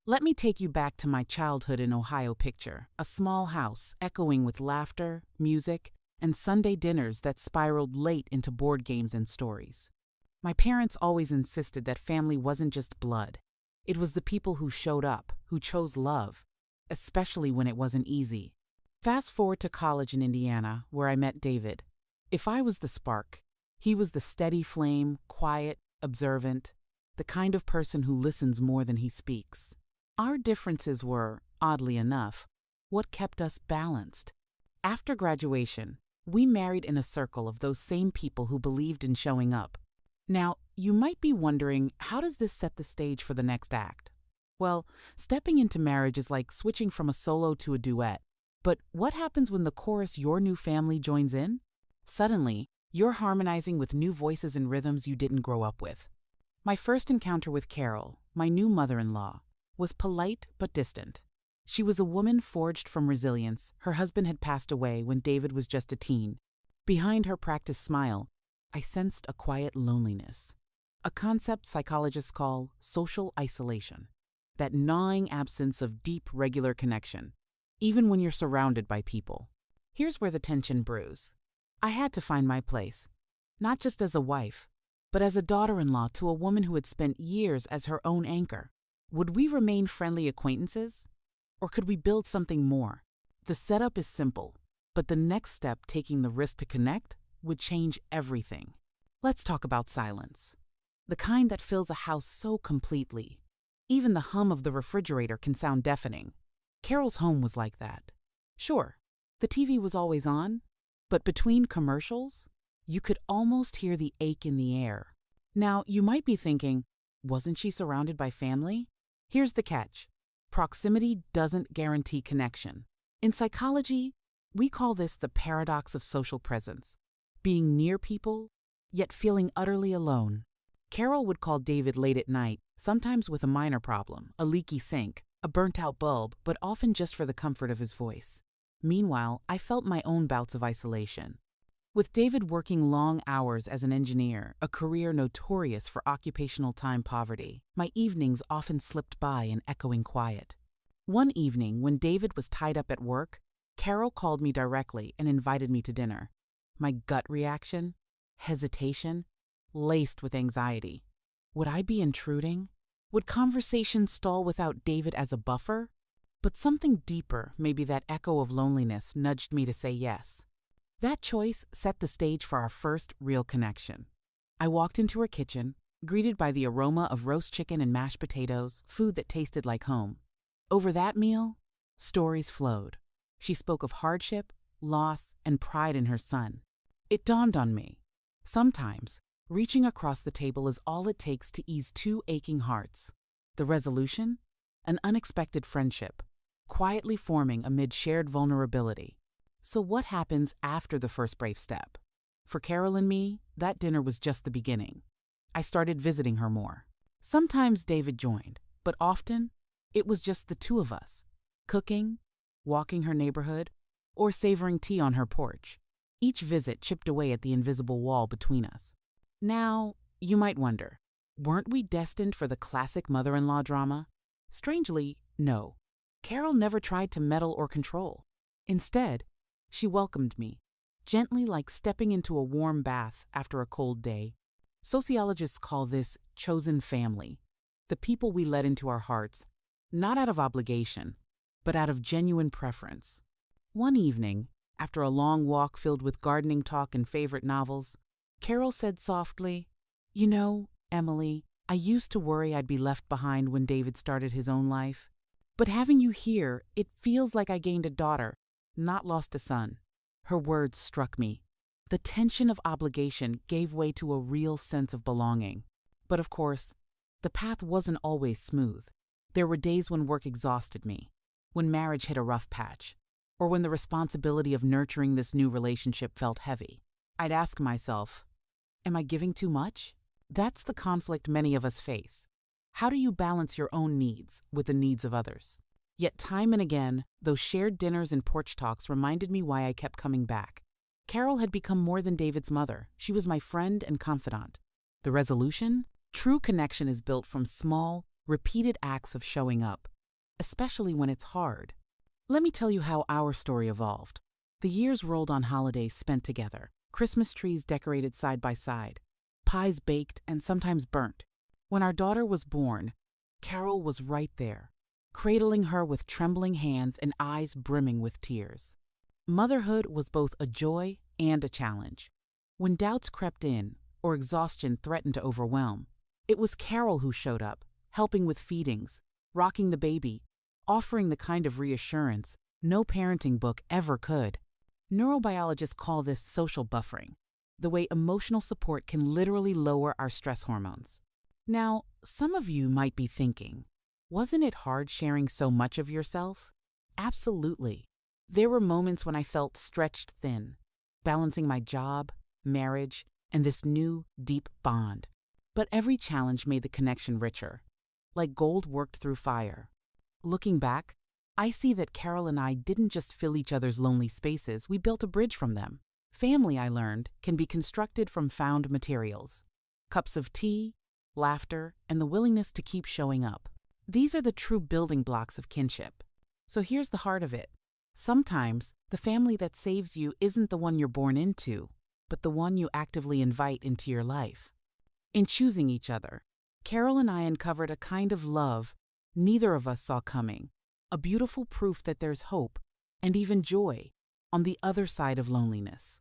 Let me take you back to my childhood in Ohio picture, a small house echoing with laughter, music, and Sunday dinners that spiraled late into board games and stories. My parents always insisted that family wasn't just blood. It was the people who showed up, who chose love, especially when it wasn't easy. Fast forward to college in Indiana, where I met David. If I was the spark, he was the steady flame, quiet, observant, the kind of person who listens more than he speaks. Our differences were, oddly enough, what kept us balanced. After graduation, we married in a circle of those same people who believed in showing up. Now, you might be wondering, how does this set the stage for the next act? Well, stepping into marriage is like switching from a solo to a duet. But what happens when the chorus your new family joins in? Suddenly, you're harmonizing with new voices and rhythms you didn't grow up with. My first encounter with Carol, my new mother-in-law, was polite but distant. She was a woman forged from resilience. Her husband had passed away when David was just a teen. Behind her practiced smile, I sensed a quiet loneliness, a concept psychologists call social isolation, that gnawing absence of deep, regular connection, even when you're surrounded by people. Here's where the tension brews. I had to find my place, not just as a wife, but as a daughter-in-law to a woman who had spent years as her own anchor. Would we remain friendly acquaintances? Or could we build something more? The setup is simple, but the next step, taking the risk to connect, would change everything. Let's talk about silence. The kind that fills a house so completely. Even the hum of the refrigerator can sound deafening. Carol's home was like that. Sure, the TV was always on, but between commercials, you could almost hear the ache in the air. Now, you might be thinking, wasn't she surrounded by family? Here's the catch. Proximity doesn't guarantee connection. In psychology, we call this the paradox of social presence. Being near people, yet feeling utterly alone. Carol would call David late at night, sometimes with a minor problem, a leaky sink, a burnt-out bulb, but often just for the comfort of his voice. Meanwhile, I felt my own bouts of isolation. With David working long hours as an engineer, a career notorious for occupational time poverty, my evenings often slipped by in echoing quiet. One evening, when David was tied up at work, Carol called me directly and invited me to dinner. My gut reaction? Hesitation? Laced with anxiety. Would I be intruding? Would conversation stall without David as a buffer? But something deeper, maybe that echo of loneliness, nudged me to say yes. That choice set the stage for our first real connection. I walked into her kitchen, greeted by the aroma of roast chicken and mashed potatoes, food that tasted like home. Over that meal, stories flowed. She spoke of hardship, loss, and pride in her son. It dawned on me. Sometimes, reaching across the table is all it takes to ease two aching hearts. The resolution? An unexpected friendship, quietly forming amid shared vulnerability. So what happens after the first brave step? For Carol and me, that dinner was just the beginning. I started visiting her more. Sometimes David joined, but often it was just the two of us, cooking, walking her neighborhood, or savoring tea on her porch. Each visit chipped away at the invisible wall between us. Now, you might wonder, weren't we destined for the classic mother-in-law drama? Strangely, no. Carol never tried to meddle or control. Instead, she welcomed me, gently like stepping into a warm bath after a cold day. Sociologists call this chosen family, the people we let into our hearts, not out of obligation, but out of genuine preference. One evening, after a long walk filled with gardening talk and favorite novels, Carol said softly, "You know, Emily, I used to worry I'd be left behind when David started his own life. But having you here, it feels like I gained a daughter, not lost a son." Her words struck me. The tension of obligation gave way to a real sense of belonging. But of course, the path wasn't always smooth. There were days when work exhausted me, when marriage hit a rough patch, or when the responsibility of nurturing this new relationship felt heavy. I'd ask myself, am I giving too much? That's the conflict many of us face. How do you balance your own needs with the needs of others? Yet time and again, those shared dinners and porch talks reminded me why I kept coming back. Carol had become more than David's mother. She was my friend and confidant. The resolution? True connection is built from small, repeated acts of showing up, especially when it's hard. Let me tell you how our story evolved. The years rolled on holidays spent together, Christmas trees decorated side by side, pies baked and sometimes burnt. When our daughter was born, Carol was right there, cradling her with trembling hands and eyes brimming with tears. Motherhood was both a joy and a challenge. When doubts crept in, or exhaustion threatened to overwhelm, it was Carol who showed up, helping with feedings, rocking the baby, offering the kind of reassurance no parenting book ever could. Neurobiologists call this social buffering, the way emotional support can literally lower our stress hormones. Now, some of you might be thinking, wasn't it hard sharing so much of yourself? Absolutely. There were moments when I felt stretched thin, balancing my job, marriage, and this new, deep bond. But every challenge made the connection richer, like gold worked through fire. Looking back, I see that Carol and I didn't just fill each other's lonely spaces, we built a bridge from them. Family, I learned, can be constructed from found materials. Cups of tea, laughter, and the willingness to keep showing up. These are the true building blocks of kinship. So here's the heart of it. Sometimes, the family that saves you isn't the one you're born into, but the one you actively invite into your life. In choosing each other, Carol and I uncovered a kind of love neither of us saw coming, a beautiful proof that there's hope, and even joy, on the other side of loneliness.